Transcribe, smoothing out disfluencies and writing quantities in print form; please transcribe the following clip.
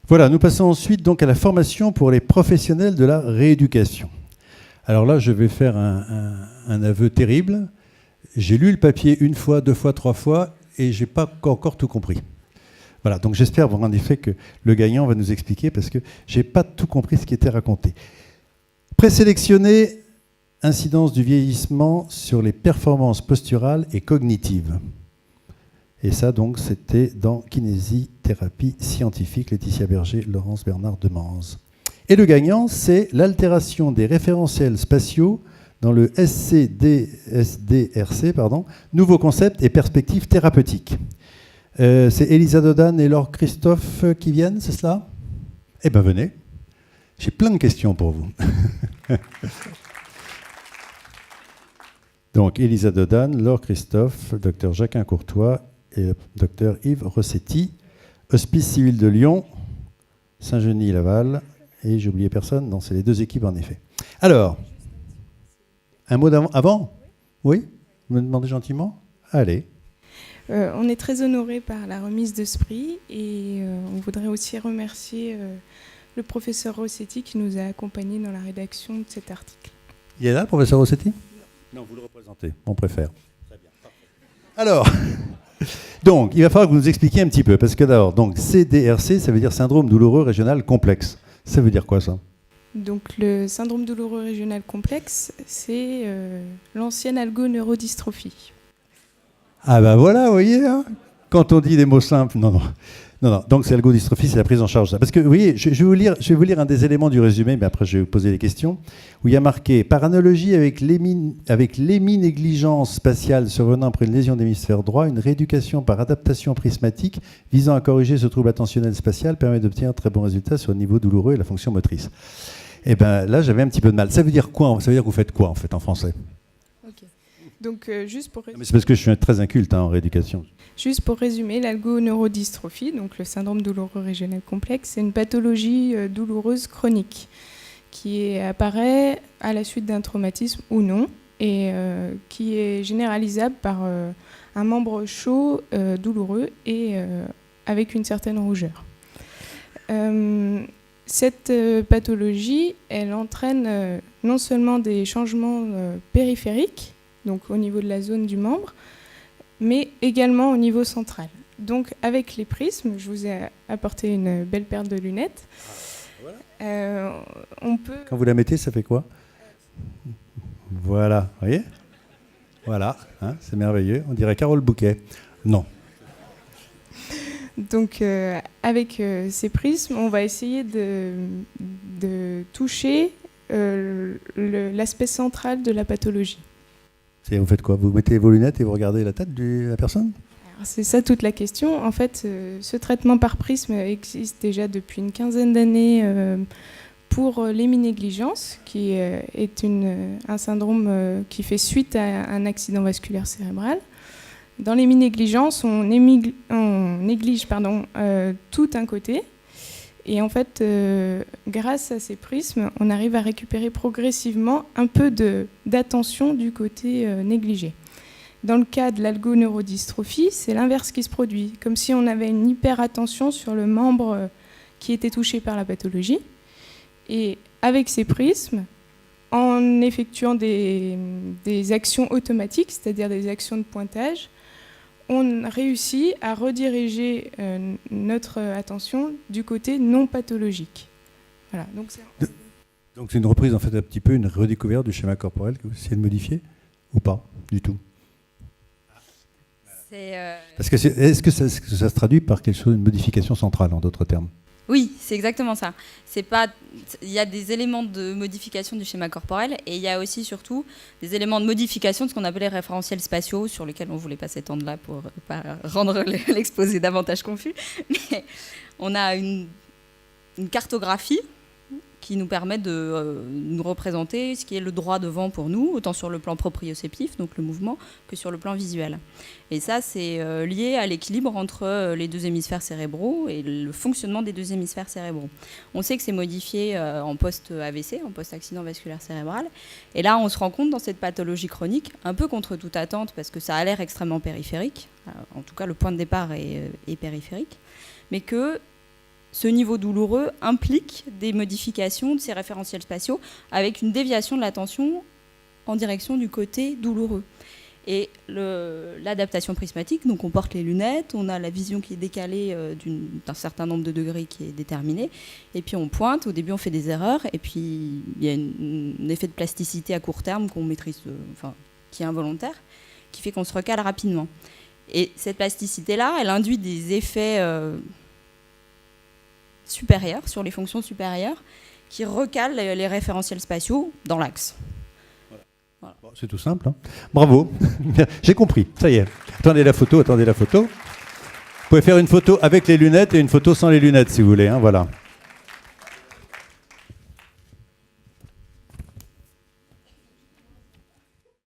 Voilà, nous passons ensuite donc à la formation pour les professionnels de la rééducation. Alors là, je vais faire un aveu terrible. J'ai lu le papier une fois, deux fois, trois fois, et je n'ai pas encore tout compris. Voilà, donc j'espère vraiment en effet que le gagnant va nous expliquer, parce que je n'ai pas tout compris ce qui était raconté. Présélectionner, incidence du vieillissement sur les performances posturales et cognitives. Et ça, donc, c'était dans Kinésithérapie scientifique, Laetitia Berger, Laurence Bernard Demanze. Et le gagnant, c'est l'altération des référentiels spatiaux dans le SCD-SDRC, nouveaux concepts et perspectives thérapeutiques. C'est Elisa Dodan et Laure Christophe qui viennent, c'est cela? Eh bien, venez. J'ai plein de questions pour vous. Donc, Elisa Dodan, Laure Christophe, Dr Jacquin Courtois et Dr Yves Rossetti, Hospice Civil de Lyon, Saint-Genis-Laval, et j'ai oublié personne, non, c'est les deux équipes en effet. Alors, un mot avant? Oui? Vous me demandez gentiment? Allez. On est très honorés par la remise de ce prix et on voudrait aussi remercier le professeur Rossetti qui nous a accompagnés dans la rédaction de cet article. Il est là, professeur Rossetti? Non, vous le représentez, on préfère. Très bien, parfait. Alors, donc, il va falloir que vous nous expliquiez un petit peu, parce que d'abord, donc, CDRC, ça veut dire syndrome douloureux régional complexe. Ça veut dire quoi, ça? Donc, le syndrome douloureux régional complexe, c'est l'ancienne algoneurodystrophie. Ah ben voilà, vous voyez, hein, quand on dit des mots simples, non. Donc c'est l'algodystrophie, c'est la prise en charge. Parce que vous voyez, je vais vous lire un des éléments du résumé, mais après je vais vous poser les questions, où il y a marqué, par analogie avec l'héminégligence spatiale survenant après une lésion d'hémisphère droit, une rééducation par adaptation prismatique visant à corriger ce trouble attentionnel spatial permet d'obtenir très bons résultats sur le niveau douloureux et la fonction motrice. Et bien là, j'avais un petit peu de mal. Ça veut dire quoi? Ça veut dire que vous faites quoi en fait en français? Donc, juste pour c'est parce que je suis très inculte en rééducation. Juste pour résumer, l'algoneurodystrophie, donc le syndrome douloureux régional complexe, c'est une pathologie douloureuse chronique qui apparaît à la suite d'un traumatisme ou non et qui est généralisable par un membre chaud, douloureux et avec une certaine rougeur. Cette pathologie, elle entraîne non seulement des changements périphériques, donc au niveau de la zone du membre, mais également au niveau central. Donc avec les prismes, je vous ai apporté une belle paire de lunettes. On peut... Quand vous la mettez, ça fait quoi? Voilà, vous voyez? Voilà, hein, c'est merveilleux. On dirait Carole Bouquet. Non. Donc avec ces prismes, on va essayer de toucher l'aspect central de la pathologie. Vous faites quoi? Vous mettez vos lunettes et vous regardez la tête de la personne? Alors, c'est ça toute la question. En fait, ce traitement par prisme existe déjà depuis une quinzaine d'années pour l'héminégligence, qui est un syndrome qui fait suite à un accident vasculaire cérébral. Dans l'héminégligence, on néglige tout un côté. Et en fait, grâce à ces prismes, on arrive à récupérer progressivement un peu d'attention du côté négligé. Dans le cas de l'algoneurodystrophie, c'est l'inverse qui se produit, comme si on avait une hyperattention sur le membre qui était touché par la pathologie. Et avec ces prismes, en effectuant des actions automatiques, c'est-à-dire des actions de pointage, on réussit à rediriger notre attention du côté non pathologique. Voilà, donc c'est une reprise, en fait, un petit peu une redécouverte du schéma corporel que vous essayez de modifier ou pas du tout? Parce que est-ce que ça se traduit par quelque chose, une modification centrale, en d'autres termes? Oui, c'est exactement ça. Il y a des éléments de modification du schéma corporel et il y a aussi surtout des éléments de modification de ce qu'on appelle les référentiels spatiaux, sur lesquels on ne voulait pas s'étendre là pour ne pas rendre l'exposé davantage confus. Mais on a une cartographie qui nous permet de nous représenter ce qui est le droit devant pour nous, autant sur le plan proprioceptif, donc le mouvement, que sur le plan visuel. Et ça, c'est lié à l'équilibre entre les deux hémisphères cérébraux et le fonctionnement des deux hémisphères cérébraux. On sait que c'est modifié en post-AVC, en post-accident vasculaire cérébral. Et là, on se rend compte dans cette pathologie chronique, un peu contre toute attente, parce que ça a l'air extrêmement périphérique, en tout cas le point de départ est périphérique, mais que ce niveau douloureux implique des modifications de ces référentiels spatiaux avec une déviation de l'attention en direction du côté douloureux. Et l'adaptation prismatique, donc on porte les lunettes, on a la vision qui est décalée d'un certain nombre de degrés qui est déterminé, et puis on pointe, au début on fait des erreurs, et puis il y a un effet de plasticité à court terme qu'on maîtrise, qui est involontaire, qui fait qu'on se recale rapidement. Et cette plasticité-là, elle induit des effets supérieurs, sur les fonctions supérieures, qui recalent les référentiels spatiaux dans l'axe. Voilà. Bon, c'est tout simple. Hein. Bravo. J'ai compris. Ça y est. Attendez la photo. Vous pouvez faire une photo avec les lunettes et une photo sans les lunettes, si vous voulez. Hein, voilà.